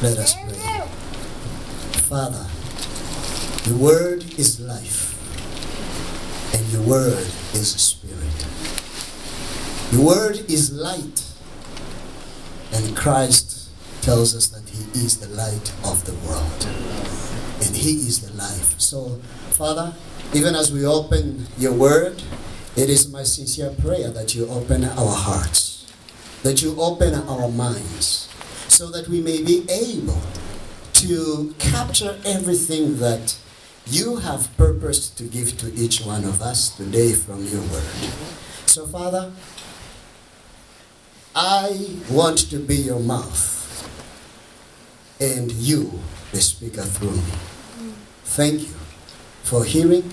Let us pray. Father, your word is life, and your word is spirit. Your word is light, and Christ tells us that he is the light of the world, and he is the life. So, Father, even as we open your word, it is my sincere prayer that you open our hearts, that you open our minds, so that we may be able to capture everything that you have purposed to give to each one of us today from your word. So, Father, I want to be your mouth, and you, the speaker through me. Thank you for hearing,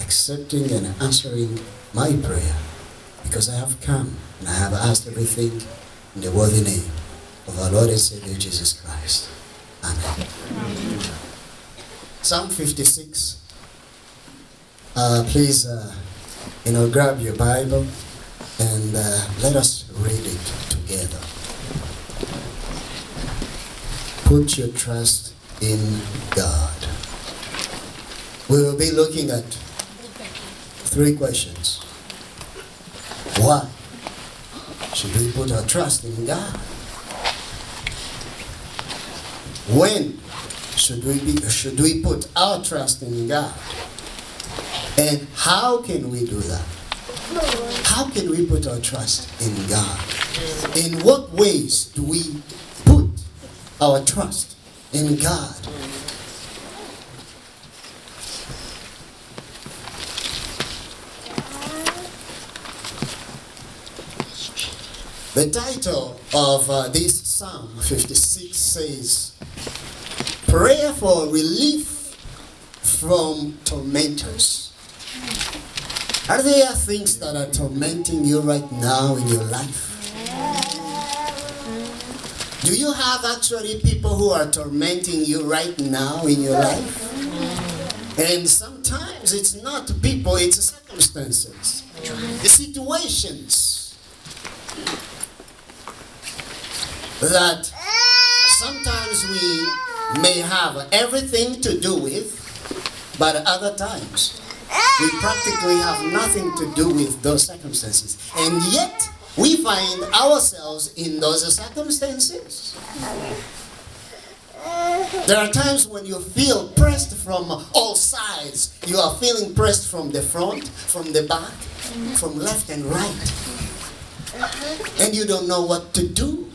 accepting, and answering my prayer, because I have come and I have asked everything in the worthy name of our Lord and Savior Jesus Christ. Amen. Psalm 56. Please, grab your Bible and let us read it together. Put your trust in God. We will be looking at 3 questions. Why should we put our trust in God? When should we put our trust in God? And how can we do that? How can we put our trust in God? In what ways do we put our trust in God? The title of this Psalm 56 says, Prayer for Relief from Tormentors. Are there things that are tormenting you right now in your life? Do you have actually people who are tormenting you right now in your life? And sometimes it's not people, it's circumstances, the situations that sometimes we may have everything to do with, but other times we practically have nothing to do with those circumstances. And yet we find ourselves in those circumstances. There are times when you feel pressed from all sides. You are feeling pressed from the front, from the back, from left and right. And you don't know what to do.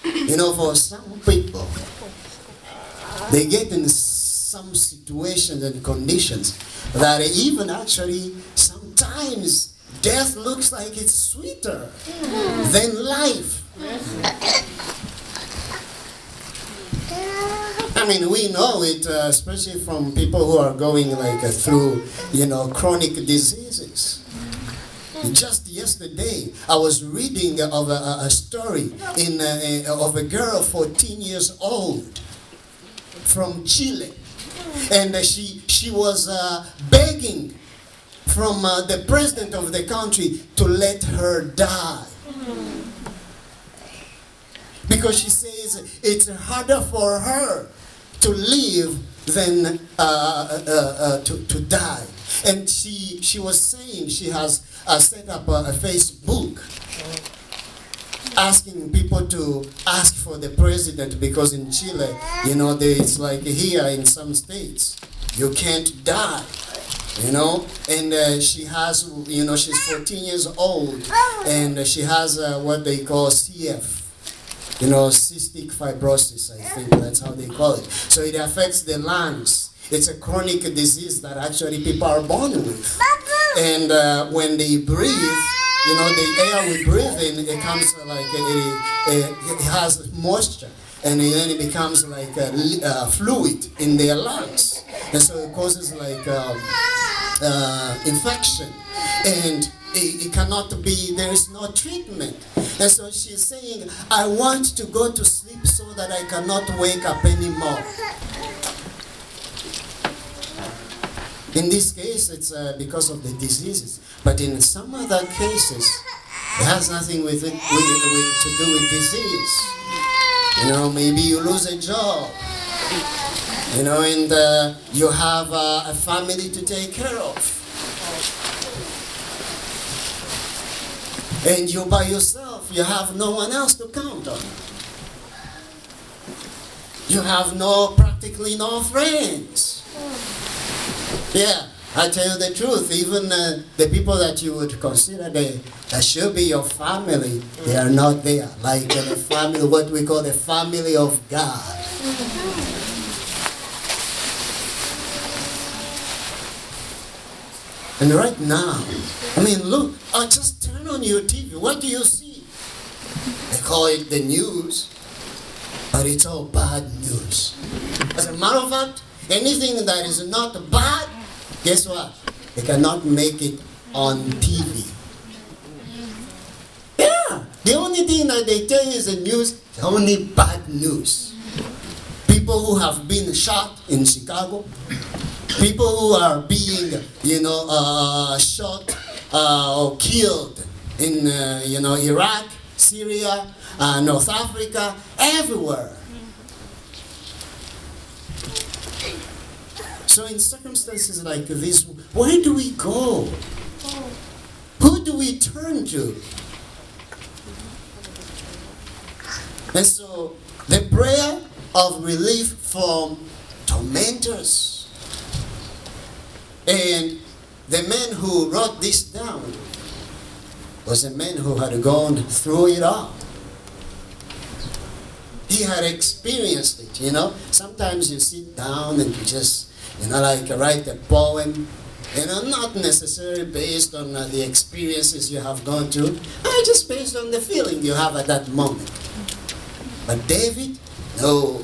You know, for some people, they get in some situations and conditions that even actually sometimes death looks like it's sweeter than life. I mean, we know it, especially from people who are going through, chronic diseases. Just yesterday, I was reading of a story of a girl 14 years old from Chile, and she was begging from the president of the country to let her die, because she says it's harder for her to live than to die. And she was saying she has set up a Facebook asking people to ask for the president, because in Chile, it's like here in some states, you can't die, and she has, she's 14 years old, and she has what they call CF, cystic fibrosis, I think that's how they call it. So it affects the lungs. It's a chronic disease that actually people are born with. And when they breathe, the air we breathe in, it comes it has moisture. And then it becomes like fluid in their lungs. And so it causes infection. And it cannot be, there is no treatment. And so she's saying, I want to go to sleep so that I cannot wake up anymore. In this case, it's because of the diseases. But in some other cases, It has nothing with it to do with disease. You know, maybe you lose a job. You know, and you have a family to take care of. And you're by yourself. You have no one else to count on. You have practically no friends. Yeah, I tell you the truth. Even the people that you would consider that should be your family, they are not there. Like the family, what we call the family of God. And right now, I mean, look, just turn on your TV. What do you see? They call it the news, but it's all bad news. As a matter of fact, anything that is not bad, guess what? They cannot make it on TV. Yeah, the only thing that they tell you is the news, only bad news. People who have been shot in Chicago, people who are being, shot or killed in, Iraq, Syria, North Africa, everywhere. So in circumstances like this, where do we go? Who do we turn to? And so the prayer of relief from tormentors. And the man who wrote this down was a man who had gone through it all. He had experienced it, you know. Sometimes you sit down and you just, write a poem, not necessarily based on the experiences you have gone through, just based on the feeling you have at that moment. But David, no.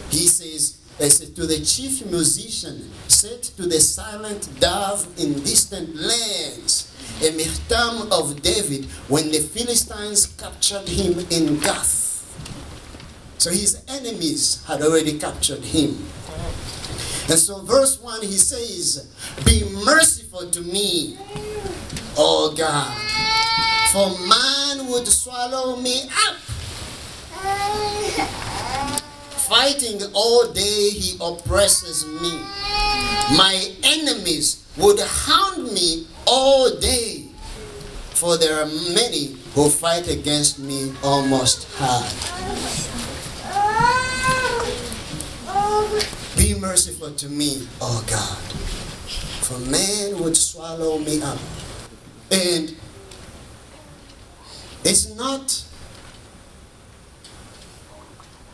He says, to the chief musician, set to the silent dove in distant lands, a mihtam of David when the Philistines captured him in Gath. So his enemies had already captured him. And so verse 1, he says, be merciful to me, O God, for man would swallow me up. Fighting all day he oppresses me. My enemies would hound me all day, for there are many who fight against me almost hard. Be merciful to me, O God, for man would swallow me up. And it's not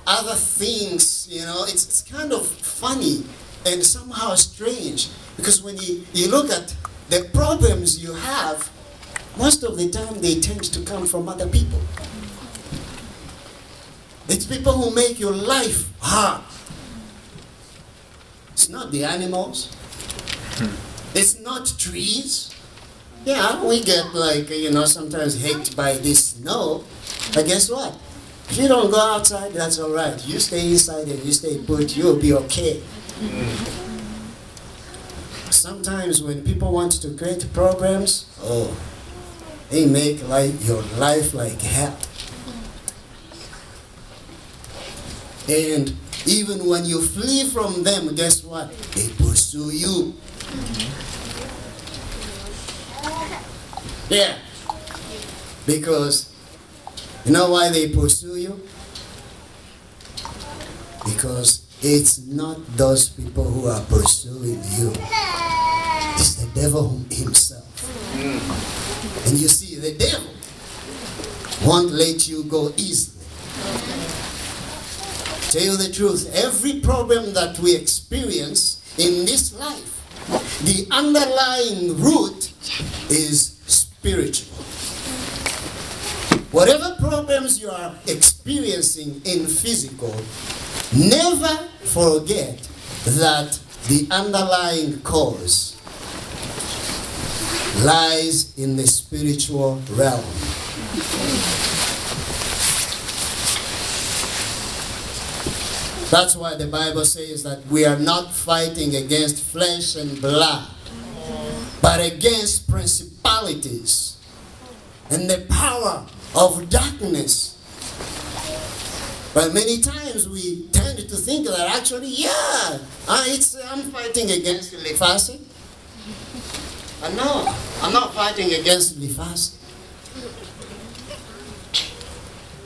other things, it's kind of funny and somehow strange, because when you look at the problems you have, most of the time they tend to come from other people. It's people who make your life hard. It's not the animals. It's not trees. Yeah, we get sometimes hit by this snow, but guess what? If you don't go outside, that's all right. You stay inside and you stay put, you'll be okay. Sometimes when people want to create programs, they make your life like hell. And even when you flee from them, guess what? They pursue you. Yeah. Because you know why they pursue you? Because it's not those people who are pursuing you. It's the devil himself. And you see, the devil won't let you go easily. Tell you the truth, every problem that we experience in this life, the underlying root is spiritual. Whatever problems you are experiencing in physical, never forget that the underlying cause lies in the spiritual realm. That's why the Bible says that we are not fighting against flesh and blood, but against principalities, and the power of darkness. But many times we tend to think that actually, I'm fighting against Lefasi. But no, I'm not fighting against Lefasi.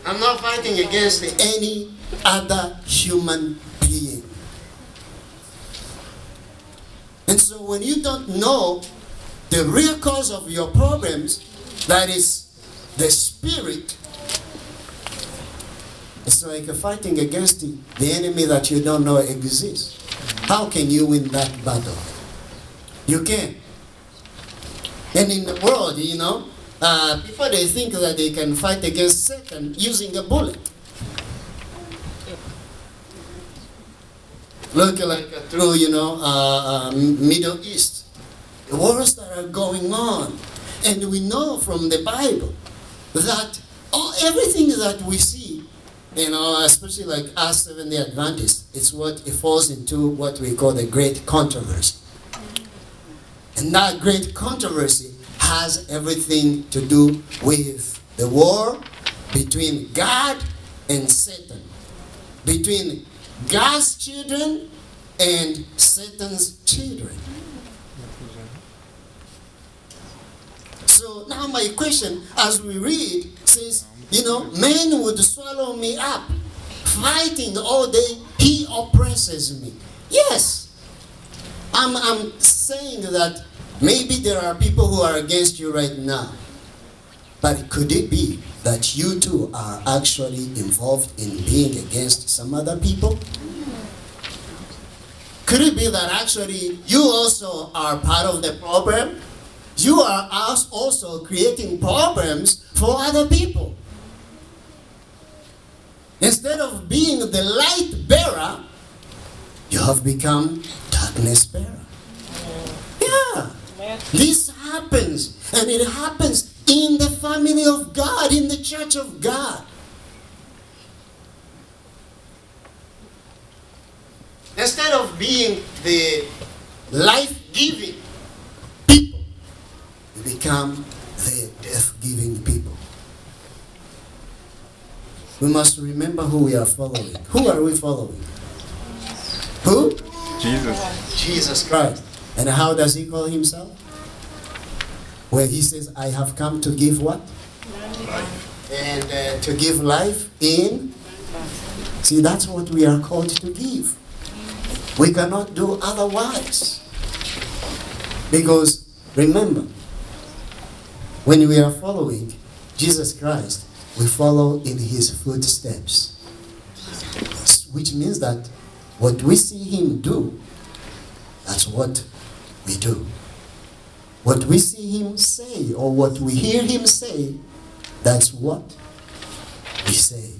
I'm not fighting against any other human being. And so when you don't know the real cause of your problems, that is the spirit, it's like fighting against the enemy that you don't know exists. How can you win that battle? You can. And in the world, people, they think that they can fight against Satan using a bullet. Look like through, Middle East, the wars that are going on. And we know from the Bible that everything that we see, especially like us Seventh-day Adventists, it falls into what we call the great controversy. And that great controversy has everything to do with the war between God and Satan, between God's children and Satan's children. So now my question, as we read, says, men would swallow me up. Fighting all day, he oppresses me. Yes, I'm saying that maybe there are people who are against you right now. But could it be that you too are actually involved in being against some other people? Could it be that actually you also are part of the problem? You are also creating problems for other people. Instead of being the light bearer, you have become darkness bearer. Yeah. This happens, and it happens in the family of God, in the church of God. Instead of being the life-giving people, you become the death-giving people. We must remember who we are following. Who are we following? Who? Jesus. Jesus Christ. And how does he call himself? Where he says, I have come to give what? Life. And to give life in? See, that's what we are called to give. We cannot do otherwise. Because, remember, when we are following Jesus Christ, we follow in his footsteps. Which means that what we see him do, that's what we do. What we see him say, or what we hear him say, that's what we say.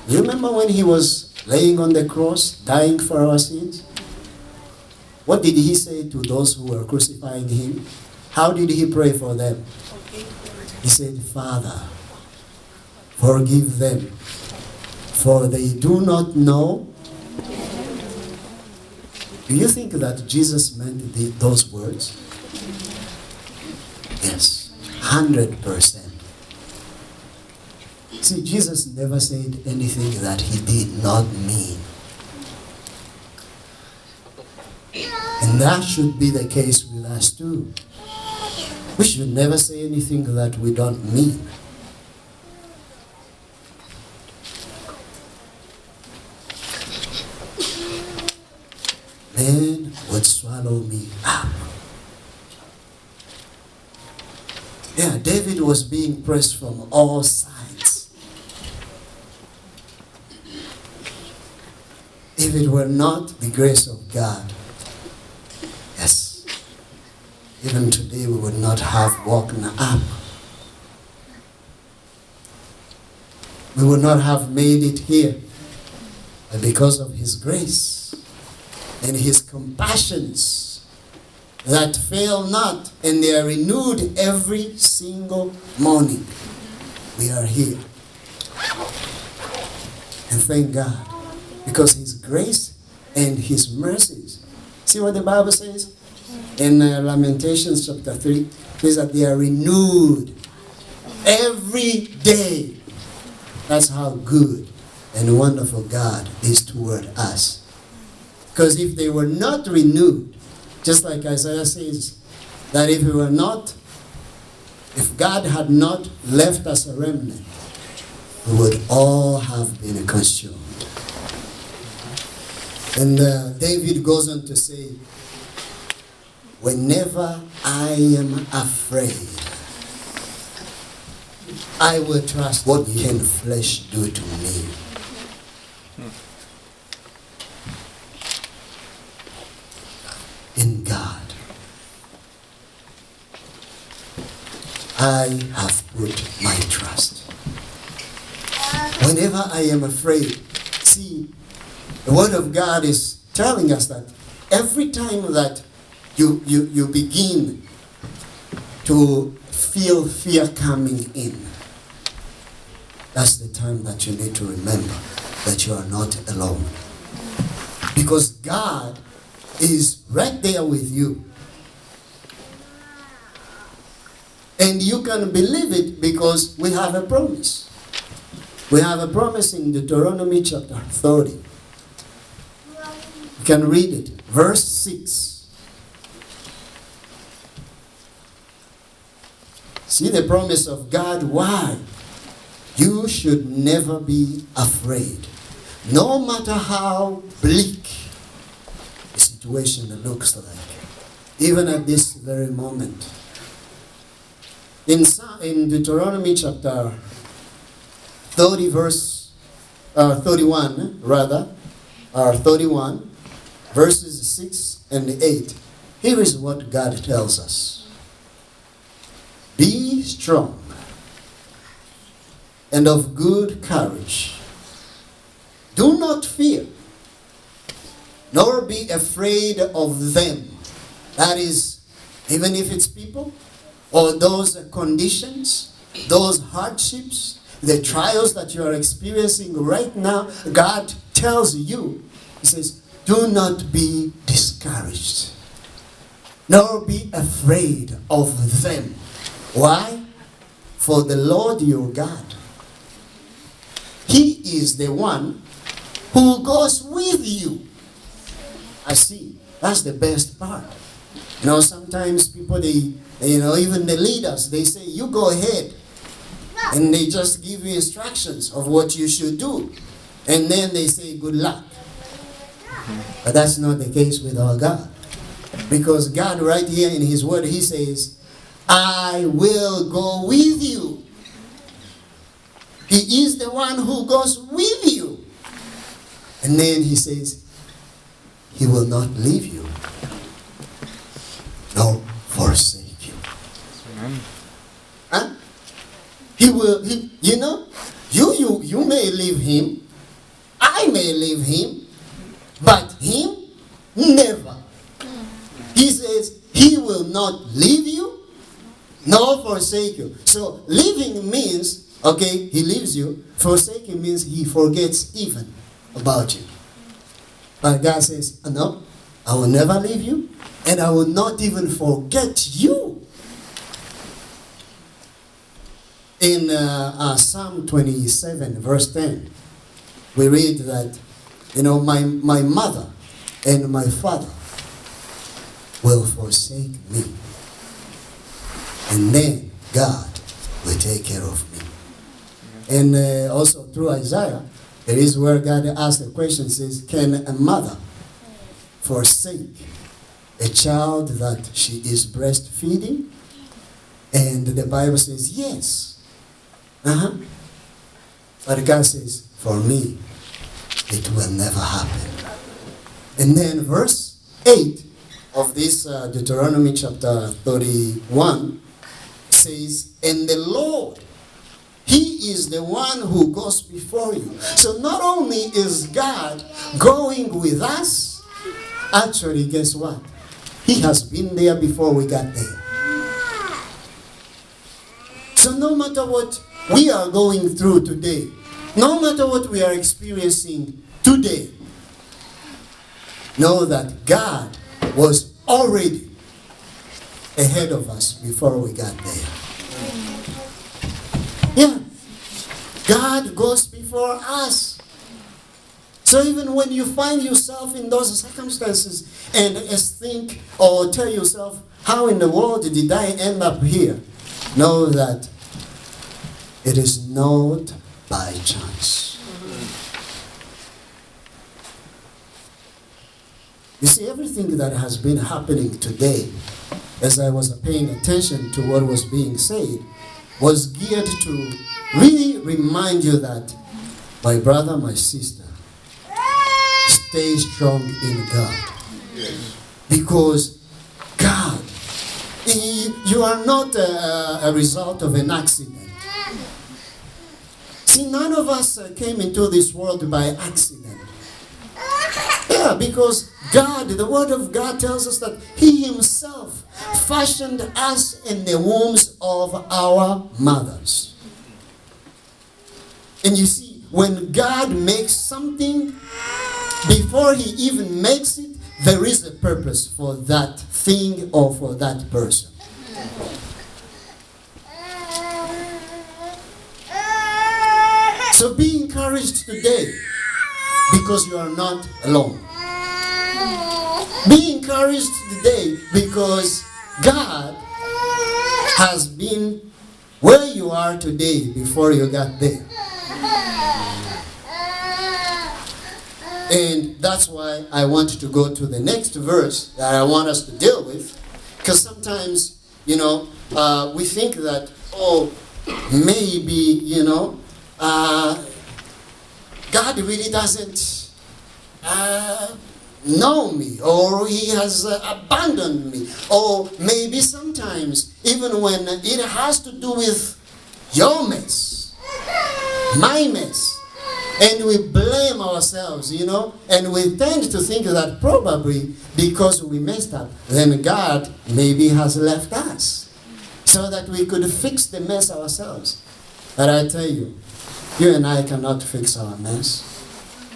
You remember when he was laying on the cross, dying for our sins? What did he say to those who were crucifying him? How did he pray for them? He said, Father, forgive them, for they do not know. Do you think that Jesus meant those words? Yes, 100%. See, Jesus never said anything that he did not mean. And that should be the case with us too. We should never say anything that we don't mean. Men would swallow me up. Yeah, David was being pressed from all sides. If it were not the grace of God, yes, even today we would not have woken up. We would not have made it here. But because of his grace and his compassions that fail not, and they are renewed every single morning, we are here. And thank God, because his grace and his mercies. See what the Bible says in Lamentations chapter 3? It says that they are renewed Every day. That's how good and wonderful God is toward us. Because if they were not renewed, just like Isaiah says, that if God had not left us a remnant, we would all have been consumed. And David goes on to say, whenever I am afraid, I will trust what can flesh do to me. In God, I have put my trust. Whenever I am afraid, see, the Word of God is telling us that every time that you begin to feel fear coming in, that's the time that you need to remember that you are not alone. Because God is right there with you. And you can believe it because we have a promise. We have a promise in Deuteronomy chapter 30. You can read it. Verse 6. See the promise of God. Why? You should never be afraid. No matter how bleak the situation looks like. Even at this very moment. In Deuteronomy chapter 30 verse 31 verses 6 and 8, here is what God tells us. Be strong and of good courage. Do not fear, nor be afraid of them. That is, even if it's people, or those conditions, those hardships, the trials that you are experiencing right now, God tells you, He says, do not be discouraged, nor be afraid of them. Why? For the Lord your God, He is the one who goes with you. I see. That's the best part. You know, sometimes people, even the leaders, they say, you go ahead. And they just give you instructions of what you should do. And then they say, good luck. But that's not the case with our God. Because God right here in His Word, He says, I will go with you. He is the one who goes with you. And then He says, He will not leave you, nor forsake you. Amen. Huh? You may leave Him, I may leave Him, but Him, never. He says, He will not leave you, nor forsake you. So, leaving means, okay, He leaves you. Forsaking means He forgets even about you. But God says, no, I will never leave you, and I will not even forget you. In Psalm 27, verse 10, we read that, my mother and my father will forsake me. And then God will take care of me. And also through Isaiah, there is where God asks the question, says, can a mother forsake a child that she is breastfeeding? And the Bible says, yes. But God says, for me, it will never happen. And then verse 8 of this Deuteronomy chapter 31 says, and the Lord, He is the one who goes before you. So not only is God going with us, actually, guess what? He has been there before we got there. So no matter what we are going through today, no matter what we are experiencing today, know that God was already ahead of us before we got there. God goes before us. So even when you find yourself in those circumstances and think or tell yourself, how in the world did I end up here? Know that it is not by chance. You see, everything that has been happening today, as I was paying attention to what was being said, was geared to really remind you that, my brother, my sister, stay strong in God. Yes. Because God, you are not a result of an accident. See, none of us came into this world by accident. Yeah, because God, the Word of God tells us that He Himself fashioned us in the wombs of our mothers. And you see, when God makes something, before He even makes it, there is a purpose for that thing or for that person. So be encouraged today, because you are not alone. Be encouraged today because God has been where you are today before you got there. And that's why I want to go to the next verse that I want us to deal with. Because sometimes, we think that, maybe, God really doesn't know me, or He has abandoned me. Or maybe sometimes, even when it has to do with your mess, my mess, and we blame ourselves, and we tend to think that probably because we messed up, then God maybe has left us so that we could fix the mess ourselves. But I tell you, you and I cannot fix our mess.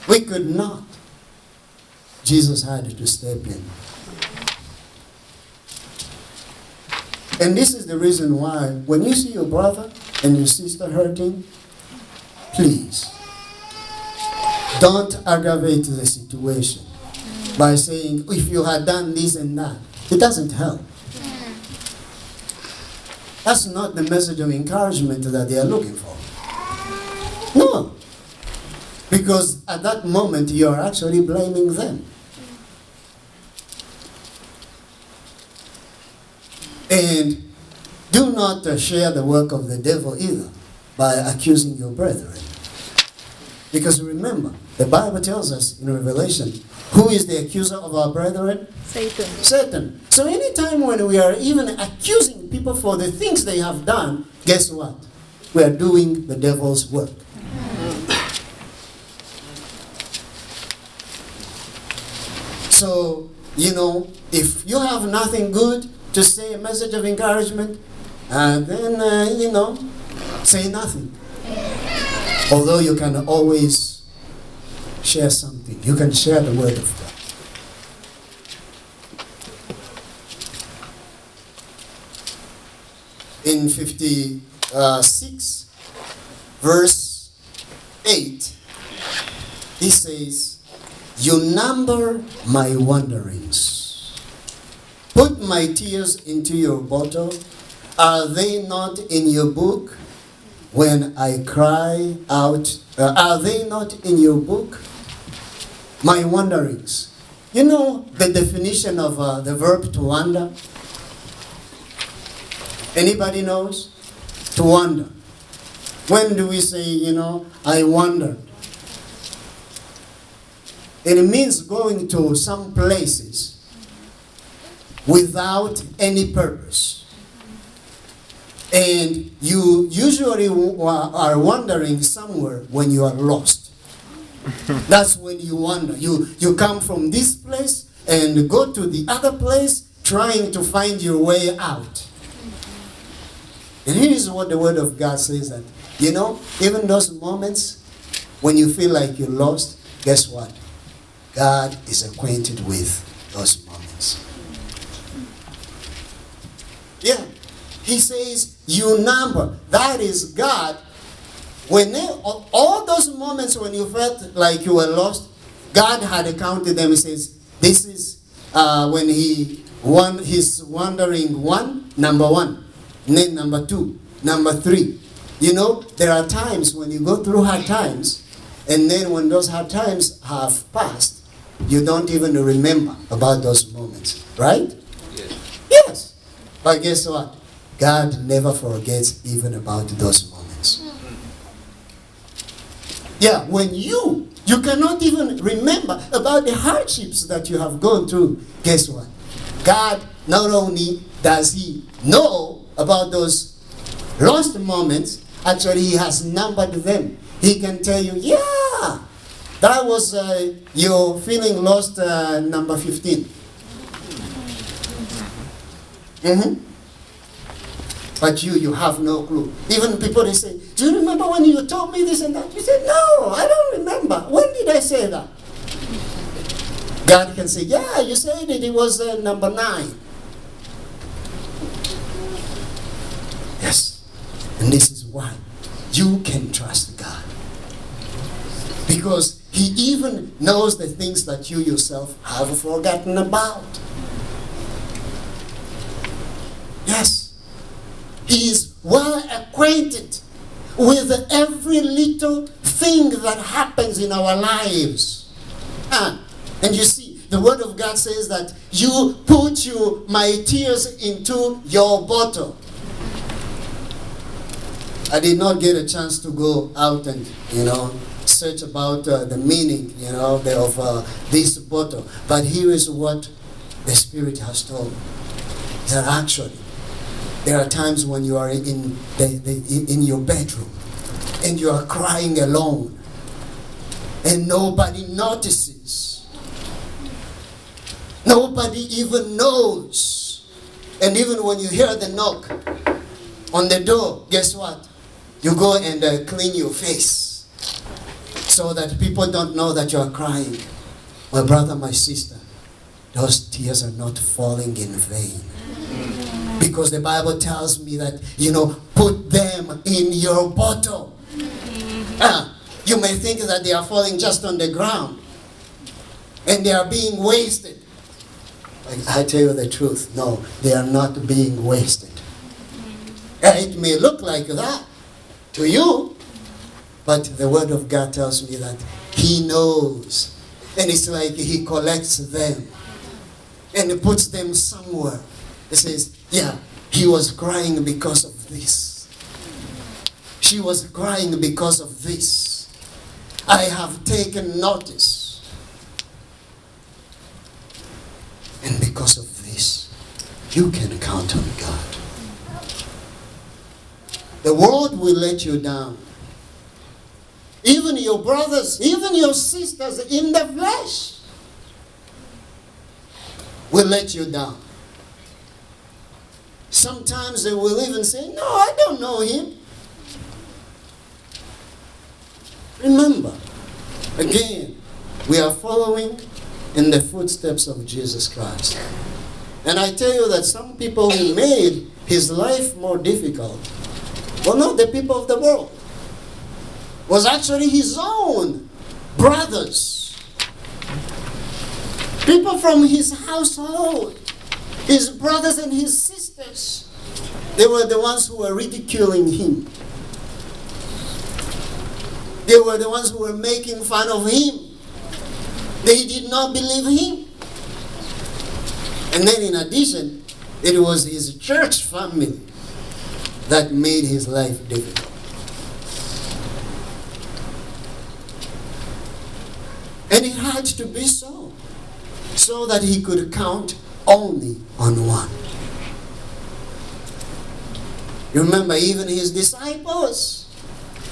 We could not. Jesus had to step in. And this is the reason why when you see your brother and your sister hurting, please don't aggravate the situation by saying, if you had done this and that. It doesn't help. That's not the message of encouragement that they are looking for. No. Because at that moment, you are actually blaming them. And do not share the work of the devil either by accusing your brethren. Because remember, the Bible tells us in Revelation, who is the accuser of our brethren? Satan. Satan. So anytime when we are even accusing people for the things they have done, guess what? We are doing the devil's work. So, if you have nothing good to say, a message of encouragement, then, say nothing. Although you can always share something. You can share the Word of God. In 56, verse 8, he says, you number my wanderings. Put my tears into your bottle. Are they not in your book? When I cry out, are they not in your book? My wanderings. You know the definition of the verb to wander? Anybody knows? To wander. When do we say, I wandered? It means going to some places without any purpose. And you usually are wandering somewhere when you are lost. That's when you wander. You come from this place and go to the other place trying to find your way out. And here is what the Word of God says that, even those moments when you feel like you're lost, guess what? God is acquainted with those moments. Yeah. He says, you number. That is God All those moments when you felt like you were lost, God had counted them. He says, this is when he's wandering number one, and then number two, number three. You know, there are times when you go through hard times, and then when those hard times have passed, you don't even remember about those moments, right? Yes. But guess what? God never forgets even about those moments. Yeah, when you cannot even remember about the hardships that you have gone through, guess what? God, not only does he know about those lost moments, actually he has numbered them. He can tell you, yeah, that was you feeling lost, number 15. But you have no clue. Even people, they say, do you remember when you told me this and that? You say, no, I don't remember. When did I say that? God can say, yeah, you said it was number 9. Yes. And this is why you can trust God. Because he even knows the things that you yourself have forgotten about. Yes. He is well acquainted with every little thing that happens in our lives. And you see, the word of God says that you put my tears into your bottle. I did not get a chance to go out and, search about the meaning, of this bottle. But here is what the Spirit has told me. That actually, there are times when you are in your bedroom and you are crying alone and nobody notices. Nobody even knows. And even when you hear the knock on the door, guess what? You go and clean your face so that people don't know that you are crying. My brother, my sister, those tears are not falling in vain. Because the Bible tells me that, put them in your bottle. You may think that they are falling just on the ground and they are being wasted. I tell you the truth, no, they are not being wasted. It may look like that to you, but the Word of God tells me that he knows. And it's like he collects them and he puts them somewhere. He says, yeah, he was crying because of this. She was crying because of this. I have taken notice. And because of this, you can count on God. The world will let you down. Even your brothers, even your sisters in the flesh will let you down. Sometimes they will even say, no, I don't know him. Remember, again, we are following in the footsteps of Jesus Christ. And I tell you that some people who made his life more difficult were not the people of the world. It was actually his own brothers. People from his household. His brothers and his sisters. They were the ones who were ridiculing him. They were the ones who were making fun of him. They did not believe him. And then in addition, it was his church family that made his life difficult. And it had to be so that he could count only on one. You remember even his disciples,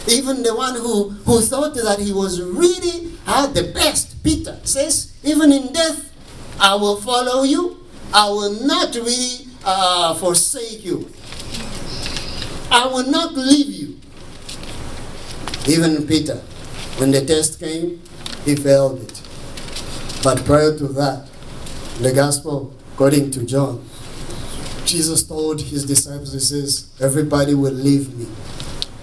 even the one who thought that he was really the best, Peter says, even in death, I will follow you. I will not really forsake you. I will not leave you. Even Peter, when the test came, he failed it. But prior to that, the gospel, according to John, Jesus told his disciples, he says, everybody will leave me,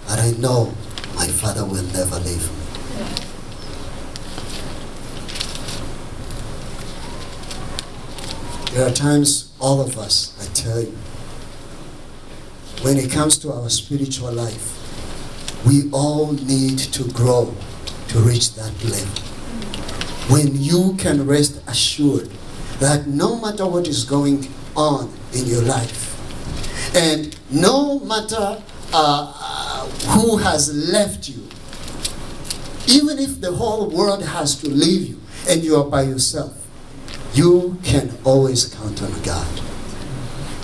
but I know my Father will never leave me. There are times, all of us, I tell you, when it comes to our spiritual life, we all need to grow to reach that level. When you can rest assured that no matter what is going on in your life, and no matter who has left you, even if the whole world has to leave you and you are by yourself, you can always count on God.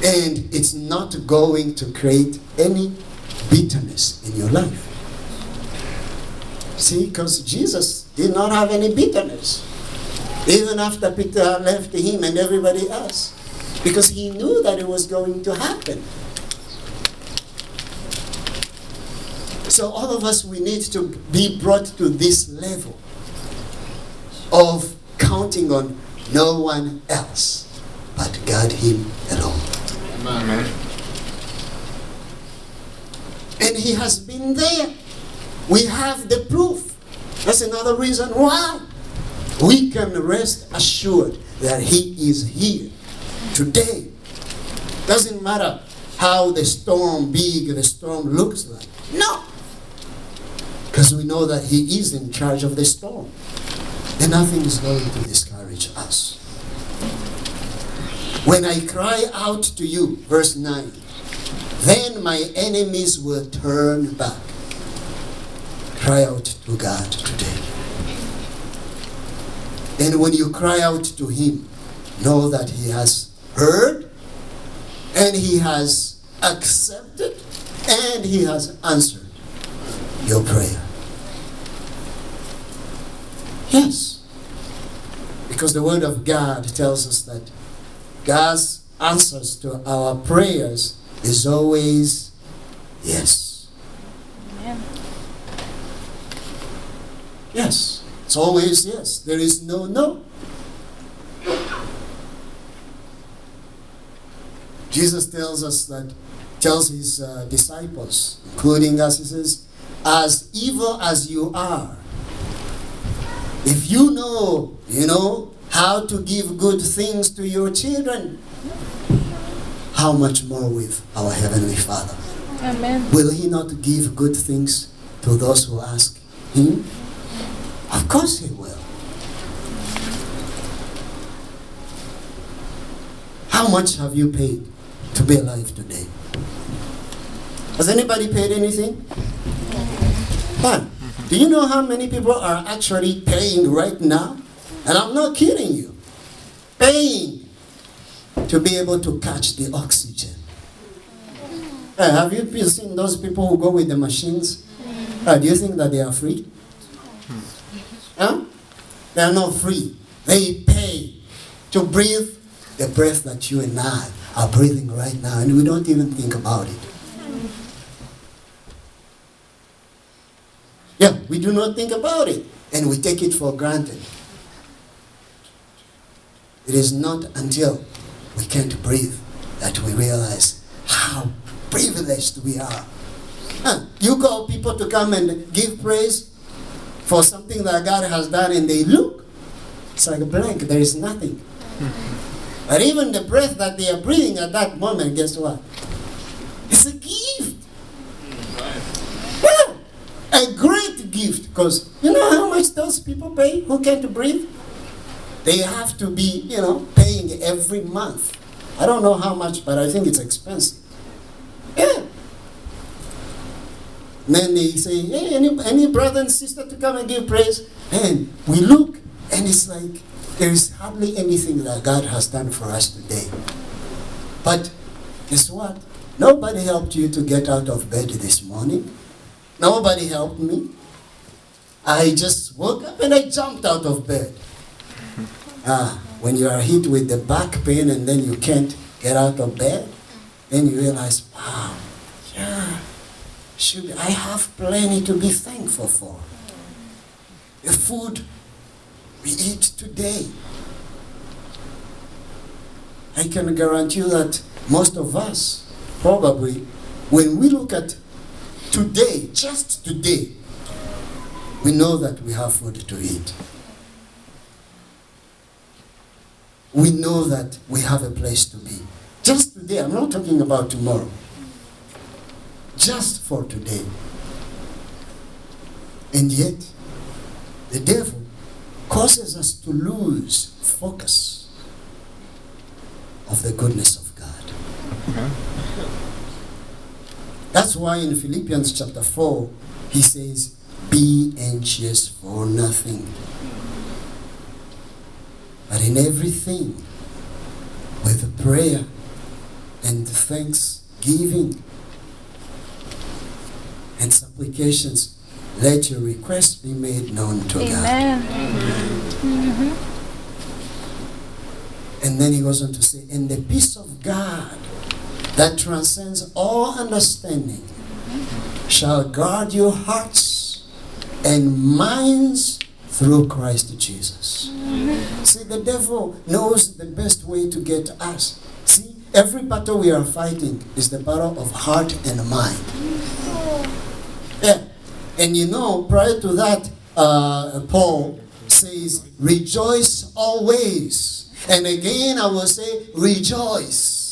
And it's not going to create any bitterness in your life. See, because Jesus did not have any bitterness, even after Peter left him and everybody else, because he knew that it was going to happen. So all of us, we need to be brought to this level of counting on no one else but God Him alone. Amen. And He has been there. We have the proof. That's another reason why we can rest assured that He is here today. Doesn't matter how big the storm looks like. No. Because we know that He is in charge of the storm. And nothing is going to discourage us. When I cry out to you, verse 9, then my enemies will turn back. Cry out to God today. And when you cry out to Him, know that He has heard, and He has accepted, and He has answered your prayer. Yes. Because the Word of God tells us that God's answers to our prayers is always yes. Amen. Yes. It's always yes. There is no no. Jesus tells his disciples, including us, He says, as evil as you are, if you know how to give good things to your children, how much more with our Heavenly Father? Amen. Will He not give good things to those who ask Him? Of course He will. How much have you paid to be alive today? Has anybody paid anything? Fine. Do you know how many people are actually paying right now? And I'm not kidding you. Paying to be able to catch the oxygen. Have you seen those people who go with the machines? Do you think that they are free? Huh? They are not free. They pay to breathe the breath that you and I are breathing right now, and we don't even think about it. Yeah, we do not think about it, and we take it for granted. It is not until we can't breathe that we realize how privileged we are. You call people to come and give praise for something that God has done, and they look. It's like a blank. There is nothing. But even the breath that they are breathing at that moment, guess what? It's a gift. Yeah, a great gift. Because you know how much those people pay who can't breathe? They have to be, paying every month. I don't know how much, but I think it's expensive. Yeah. And then they say, hey, any brother and sister to come and give praise? And we look, and it's like there is hardly anything that God has done for us today. But guess what? Nobody helped you to get out of bed this morning. Nobody helped me. I just woke up and I jumped out of bed. When you are hit with the back pain and then you can't get out of bed, then you realize, wow, yeah, I have plenty to be thankful for. The food we eat today. I can guarantee you that most of us, probably, when we look at today, just today, We know that we have food to eat. We know that we have a place to be. Just today, I'm not talking about tomorrow. Just for today. And yet, the devil causes us to lose focus of the goodness of God. That's why in Philippians chapter 4, he says, be anxious for nothing, but in everything, with prayer and thanksgiving and supplications, let your requests be made known to Amen. God. And then he goes on to say, and the peace of God that transcends all understanding shall guard your hearts and minds through Christ Jesus. See, the devil knows the best way to get us. See, every battle we are fighting is the battle of heart and mind. Yeah. And you know, prior to that, Paul says, rejoice always. And again, I will say, rejoice.